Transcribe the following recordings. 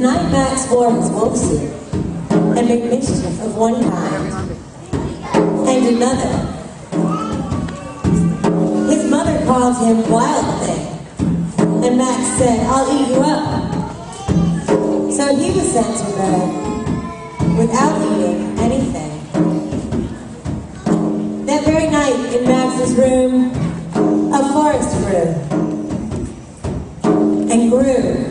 night Max wore his wolf suit and made mischief of one kind and another. His mother called him Wild Thing, and Max said, "I'll eat you up." So he was sent to bed without eating anything. That very night in Max's room, a forest grew and grew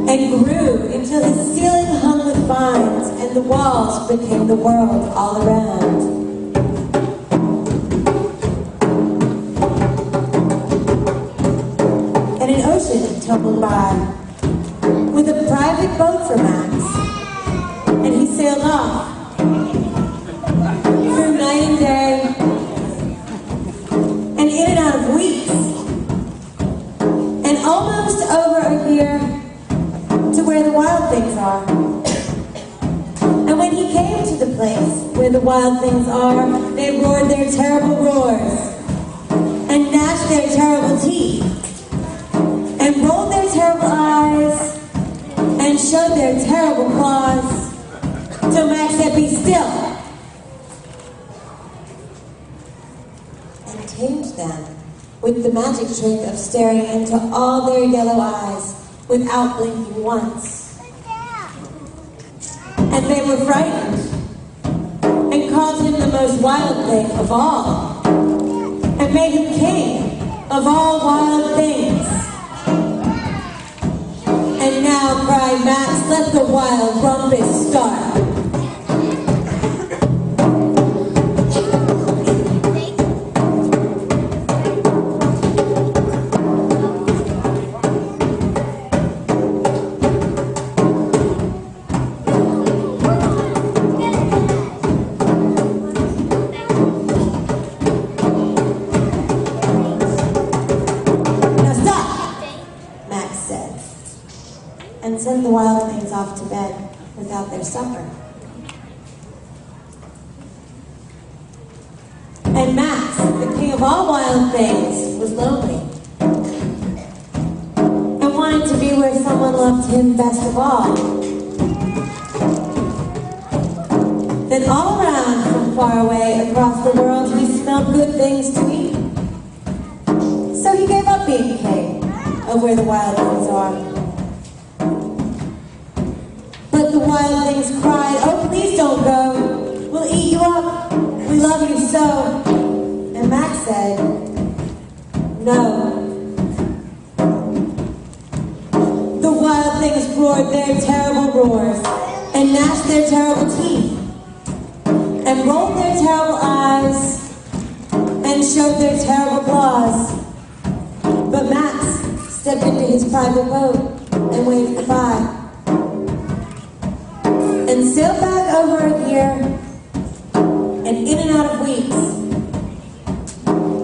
and grew until his ceiling hung with vines and the walls became the world all around. And an ocean tumbled by with a private boat for Max, and he sailed off through night and day and in and out of weeks and almost over a year to where the wild things are. And when he came to the place where the wild things are, they roared their terrible roars and gnashed their terrible teeth and rolled their terrible eyes and showed their terrible claws. So Max said, "Be still," and tamed them with the magic trick of staring into all their yellow eyes without blinking once. And they were frightened and called him the most wild thing of all and made him king of all wild things. And now, cried Max, let the wild rumpus start. And send the wild things off to bed without their supper. And Max, the king of all wild things, was lonely and wanted to be where someone loved him best of all. Then all around from far away across the world, he smelled good things to eat. So he gave up being king of where the wild things are. But the wild things cried, "Oh, please don't go. We'll eat you up. We love you so." And Max said, "No." The wild things roared their terrible roars and gnashed their terrible teeth and rolled their terrible eyes and showed their terrible claws. But Max stepped into his private boat and waved goodbye. And sailed back over a year, and in and out of weeks,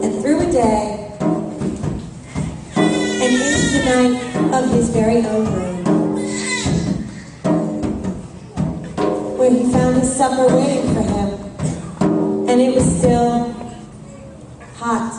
and through a day, and into the night of his very own room, where he found his supper waiting for him, and it was still hot.